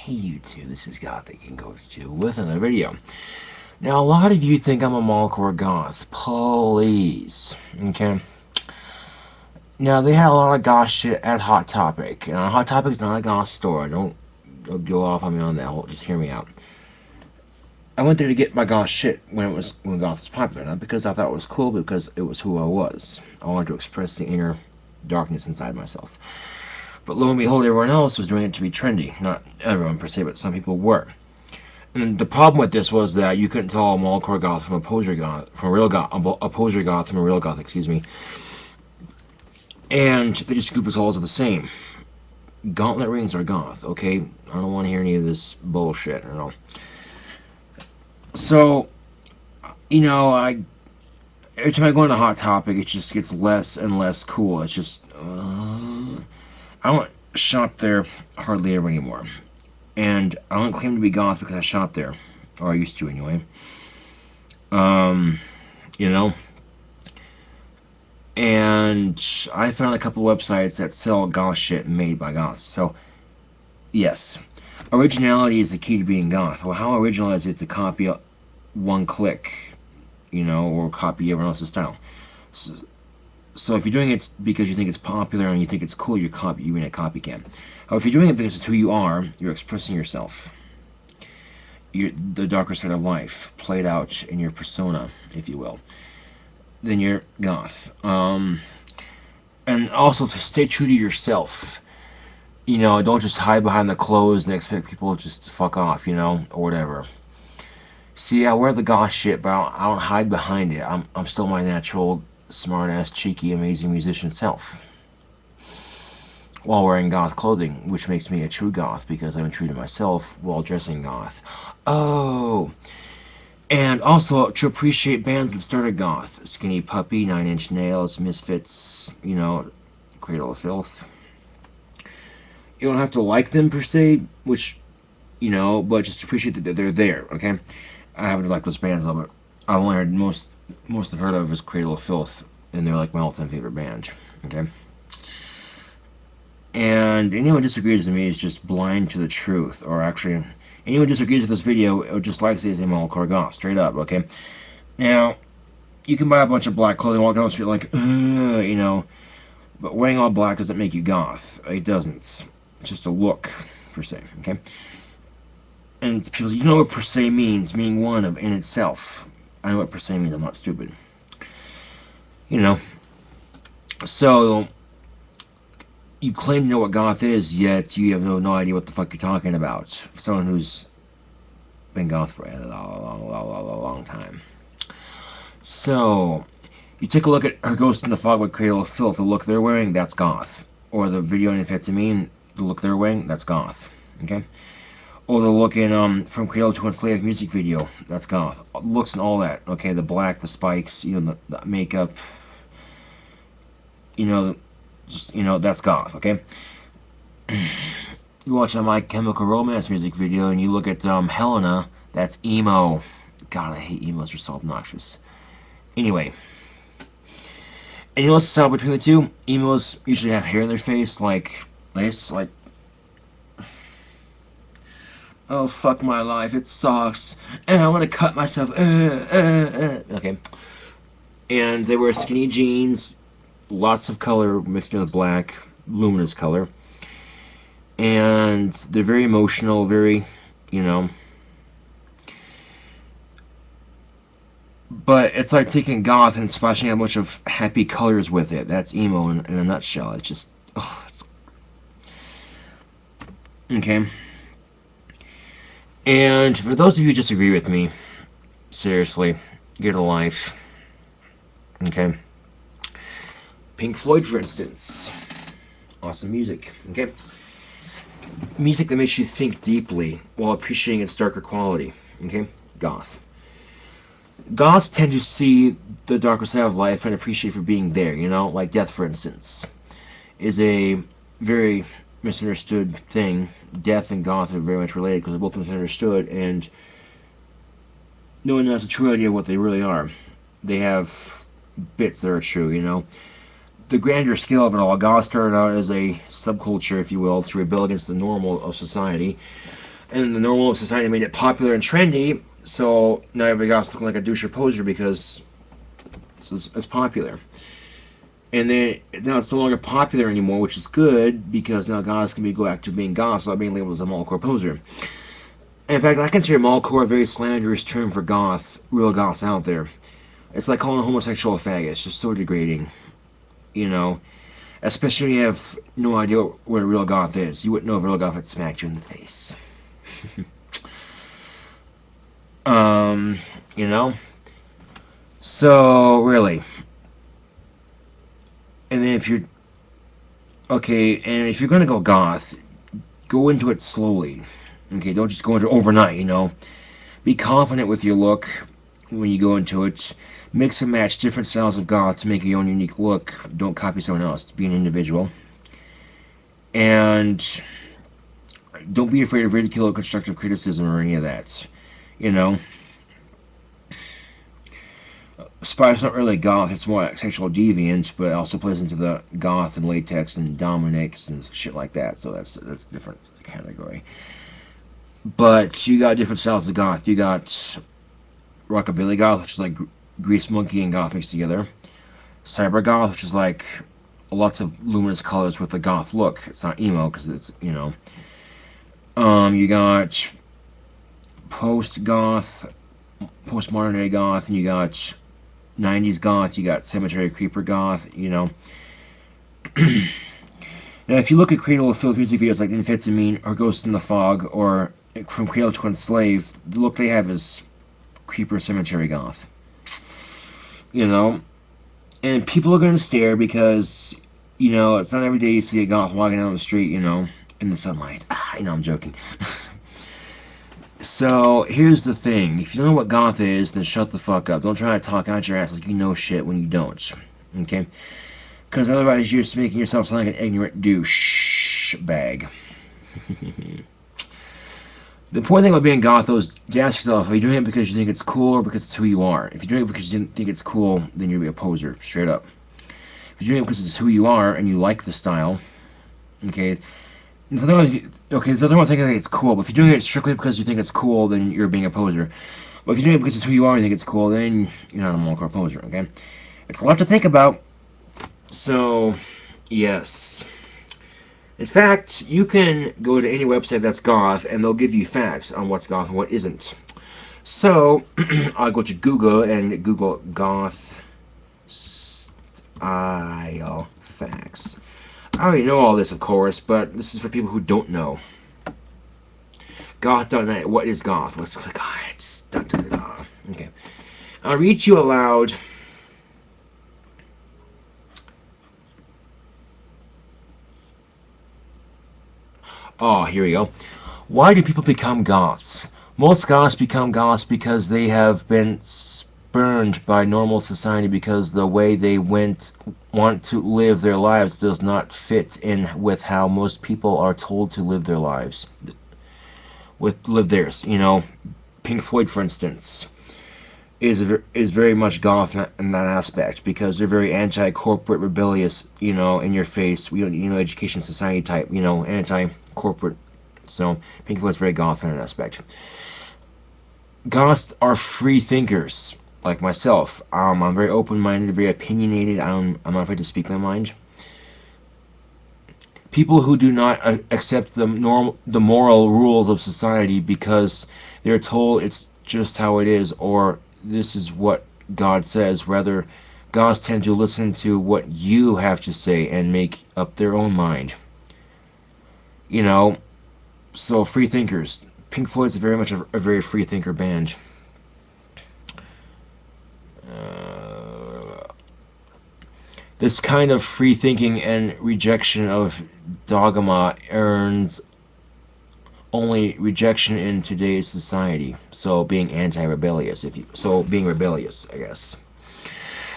Hey YouTube, this is Goth and Goth 2 with another video. Now, a lot of you think I'm a mallcore goth. Please. Okay? Now, they had a lot of goth shit at Hot Topic. Now, Hot Topic is not a goth store. Don't go off on me on that. Just hear me out. I went there to get my goth shit when goth was popular. Not because I thought it was cool, but because it was who I was. I wanted to express the inner darkness inside myself. But lo and behold, everyone else was doing it to be trendy. Not everyone per se, but some people were. And the problem with this was that you couldn't tell a mallcore goth from a poser goth, from a real goth, a poser goth from a real goth, excuse me. And they just group us all as the same. Gauntlet rings are goth, okay? I don't want to hear any of this bullshit, you know. So, you know, every time I go into Hot Topic, it just gets less and less cool. It's just, I don't shop there hardly ever anymore. And I don't claim to be goth because I shop there. Or I used to anyway. You know. And I found a couple websites that sell goth shit made by goths. So, yes. Originality is the key to being goth. Well, how original is it to copy one click? You know, or copy everyone else's style? So if you're doing it because you think it's popular and you think it's cool, you're a copycat. Or if you're doing it because it's who you are, you're expressing yourself. The darker side of life, played out in your persona, if you will. Then you're goth. And also to stay true to yourself. You know, don't just hide behind the clothes and expect people to just fuck off, you know, or whatever. See, I wear the goth shit, but I don't hide behind it. I'm still my natural, smart-ass, cheeky, amazing musician self, while wearing goth clothing, which makes me a true goth because I'm true to myself while dressing goth. Oh, and also to appreciate bands that started goth: Skinny Puppy, 9 Inch Nails, Misfits, you know, Cradle of Filth. You don't have to like them per se, which, you know, but just appreciate that they're there. Okay, I happen to like those bands a little bit. I've only heard most I've heard of is Cradle of Filth, and they're like my all-time favorite band. Okay, and anyone who disagrees with me is just blind to the truth, or actually, anyone who disagrees with this video would just like to say it's a mallcore goth, straight up. Okay, now you can buy a bunch of black clothing, walk down the street like, you know, but wearing all black doesn't make you goth. It doesn't. It's just a look per se. Okay, and people, you know what per se means? Meaning one of in itself. I know what per se means, I'm not stupid. You know. So, you claim to know what goth is, yet you have no idea what the fuck you're talking about. For someone who's been goth for a long time. So, you take a look at Her Ghost in the Fog with Cradle of Filth, the look they're wearing, that's goth. Or the video in Amphetamine, the look they're wearing, that's goth. Okay? Or the look in From Cradle to Enslaved music video, that's goth. Looks and all that, okay? The black, the spikes, you know, the makeup, you know, just, you know, that's goth, okay? You watch a My Chemical Romance music video and you look at Helena, that's emo. God, I hate emos, they're so obnoxious. Anyway. And you know what's the style between the two? Emos usually have hair in their face, like this, like, oh, fuck my life, it sucks, and I want to cut myself, okay. And they wear skinny jeans, lots of color mixed in with black, luminous color, and they're very emotional, very, you know, but it's like taking goth and splashing a bunch of happy colors with it. That's emo in a nutshell. It's just, okay. And for those of you who disagree with me, seriously, get a life. Okay? Pink Floyd, for instance. Awesome music. Okay? Music that makes you think deeply while appreciating its darker quality. Okay? Goth. Goths tend to see the darker side of life and appreciate for being there, you know? Like death, for instance, is a very misunderstood thing. Death and goth are very much related because they're both misunderstood, and no one has a true idea of what they really are. They have bits that are true, you know. The grander scale of it all, Goth started out as a subculture, if you will, to rebel against the normal of society. and the normal society made it popular and trendy, so now everybody got looking like a douche or poser because it's popular. And then now it's no longer popular anymore, which is good because now goths can go back to being goths without being labeled as a mallcore poser. And in fact, I consider mallcore a very slanderous term for real goths out there. It's like calling a homosexual a faggot. It's just so degrading, you know. Especially when you have no idea what a real goth is. You wouldn't know if a real goth had smacked you in the face. You know? So, really. And then if you're... Okay, and if you're going to go goth, go into it slowly. Okay, don't just go into it overnight, you know. Be confident with your look when you go into it. Mix and match different styles of goth to make your own unique look. Don't copy someone else. Be an individual. And don't be afraid of ridicule or constructive criticism or any of that. You know. Spy's not really goth. It's more like sexual deviant, but it also plays into the goth and latex and dominates and shit like that. So that's a different category. But you got different styles of goth. You got rockabilly goth, which is like Grease Monkey and goth mixed together. Cyber goth, which is like lots of luminous colors with a goth look. It's not emo because it's, you know. You got post-goth, post-modern day goth, and you got 90s goth, you got Cemetery Creeper goth, you know. Now, if you look at Cradle of Filth music videos like Amphetamine or Ghost in the Fog or From Cradle to Enslaved, the look they have is Creeper Cemetery goth. You know, and people are going to stare because, you know, it's not every day you see a goth walking down the street, you know, in the sunlight. You know, I'm joking. So, here's the thing. If you don't know what goth is, then shut the fuck up. Don't try to talk out your ass like you know shit when you don't. Okay? Because otherwise you're just making yourself sound like an ignorant douche bag. The important thing about being goth, though, is to ask yourself, are you doing it because you think it's cool or because it's who you are? If you're doing it because you didn't think it's cool, then you're a poser, straight up. If you're doing it because it's who you are and you like the style, okay, there's nothing wrong with thinking it's cool, but if you're doing it strictly because you think it's cool, then you're being a poser. But if you're doing it because it's who you are and you think it's cool, then you're not a mallcore poser, okay? It's a lot to think about. So, yes. In fact, you can go to any website that's goth, and they'll give you facts on what's goth and what isn't. So, I'll go to Google and Google goth style facts. I already know all this, of course, but this is for people who don't know. Goth.net. What is goth? Let's click on it. Da, da, da. Okay. I'll read you aloud. Oh, here we go. Why do people become goths? Most goths become goths because they have been spurned by normal society because the way they want to live their lives does not fit in with how most people are told to live their lives. Live theirs, you know. Pink Floyd, for instance, is very much goth in that aspect because they're very anti-corporate, rebellious, you know, in your face, you know, education society type, you know, anti-corporate. So Pink Floyd's very goth in that aspect. Goths are free thinkers, like myself. I'm very open-minded, very opinionated. I'm not afraid to speak my mind. People who do not accept the moral rules of society because they're told it's just how it is or this is what God says. Rather, goths tend to listen to what you have to say and make up their own mind. You know, so free thinkers. Pink Floyd's very much a very free thinker band. This kind of free thinking and rejection of dogma earns only rejection in today's society. So being anti-rebellious, being rebellious, I guess.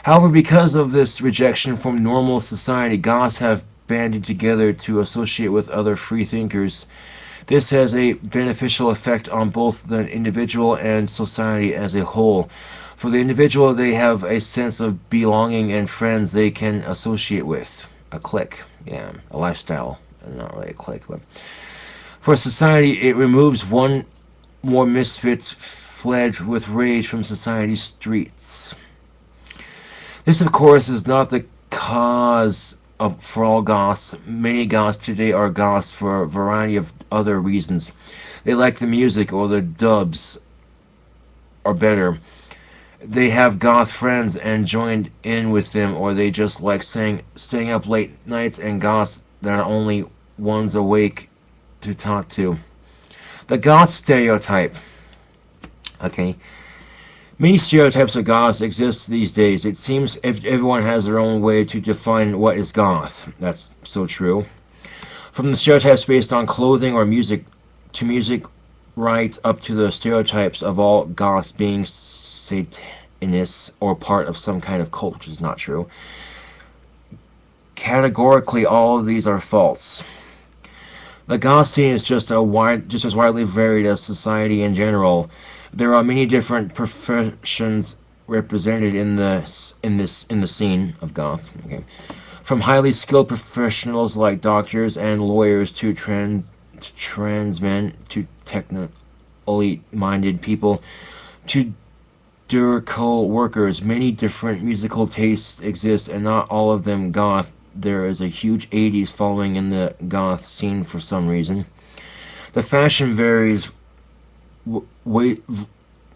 However, because of this rejection from normal society, goths have banded together to associate with other free thinkers. This has a beneficial effect on both the individual and society as a whole. For the individual, they have a sense of belonging and friends they can associate with. A clique, yeah, a lifestyle. Not really a clique, but For society, it removes one more misfits fled with rage from society's streets. This, of course, is not the cause for all goths. Many goths today are goths for a variety of other reasons. They like the music, or the dubs are better. They have goth friends and joined in with them, or they just like staying up late nights and goths that are only ones awake to talk to. The goth stereotype. Okay. Many stereotypes of goths exist these days. It seems everyone has their own way to define what is goth. That's so true. From the stereotypes based on clothing or music, to music right up to the stereotypes of all goths being Satanists or part of some kind of cult, which is not true. Categorically, all of these are false. The goth scene is just as widely varied as society in general. There are many different professions represented in the scene of goth. Okay. From highly skilled professionals like doctors and lawyers to trans men to technically minded people to lyrical workers. Many different musical tastes exist, and not all of them goth. There is a huge 80s following in the goth scene for some reason. The fashion varies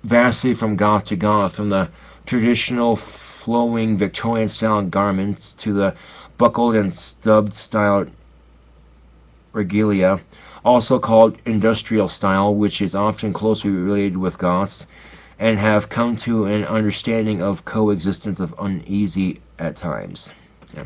vastly from goth to goth, from the traditional flowing Victorian-style garments to the buckled and stubbed-style regalia, also called industrial style, which is often closely related with goths, and have come to an understanding of coexistence of uneasy at times. Yeah.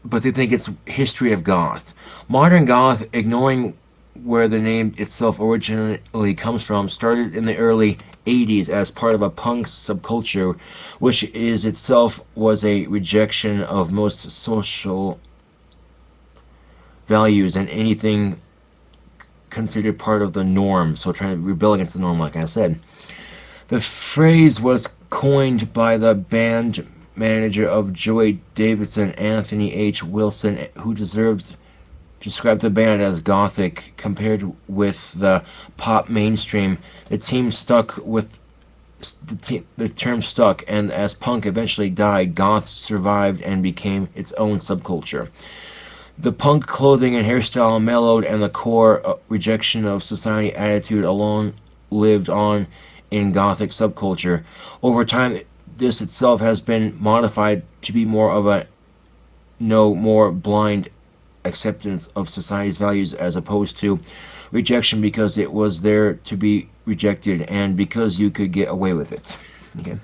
But they think it's history of goth. Modern goth, ignoring where the name itself originally comes from, started in the early 80s as part of a punk subculture, which is itself was a rejection of most social values and anything considered part of the norm, so trying to rebel against the norm, like I said. The phrase was coined by the band manager of Joey Davidson, Anthony H. Wilson, who described the band as gothic. Compared with the pop mainstream, the term stuck, and as punk eventually died, goth survived and became its own subculture. The punk clothing and hairstyle mellowed, and the core rejection of society attitude alone lived on in gothic subculture. Over time, this itself has been modified to be more of a more blind acceptance of society's values, as opposed to rejection because it was there to be rejected and because you could get away with it. Okay.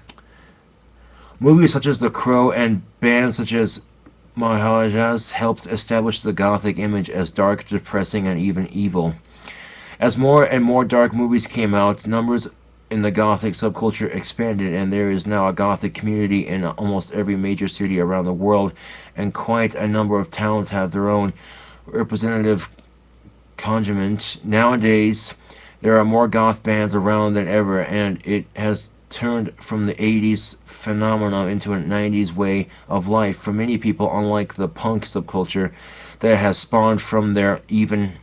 Movies such as The Crow and bands such as Maharajas helped establish the gothic image as dark, depressing, and even evil. As more and more dark movies came out, numbers in the gothic subculture expanded, and there is now a gothic community in almost every major city around the world, and quite a number of towns have their own representative contingent. Nowadays, there are more goth bands around than ever, and it has turned from the 80s phenomenon into a 90s way of life for many people, unlike the punk subculture that has spawned from there. Even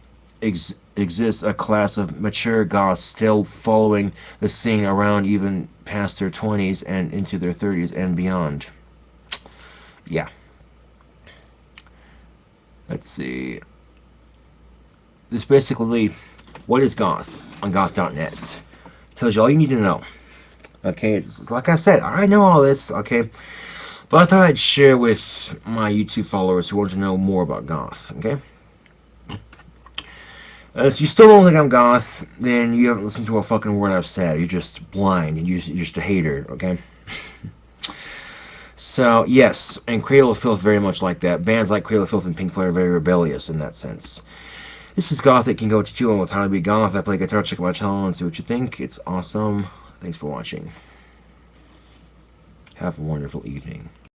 exists a class of mature goths still following the scene around even past their 20s and into their 30s and beyond. Yeah. Let's see. This basically, what is goth on goth.net? Tells you all you need to know. Okay, it's like I said, I know all this, okay? But I thought I'd share with my YouTube followers who want to know more about goth, okay? If you still don't think I'm goth, then you haven't listened to a fucking word I've said. You're just blind, and you're just a hater, okay? So, yes, and Cradle of Filth very much like that. Bands like Cradle of Filth and Pink Floyd are very rebellious in that sense. This is Gothic Can Go to 2 with How to Be Goth. I play guitar. Check out my channel and see what you think. It's awesome. Thanks for watching. Have a wonderful evening.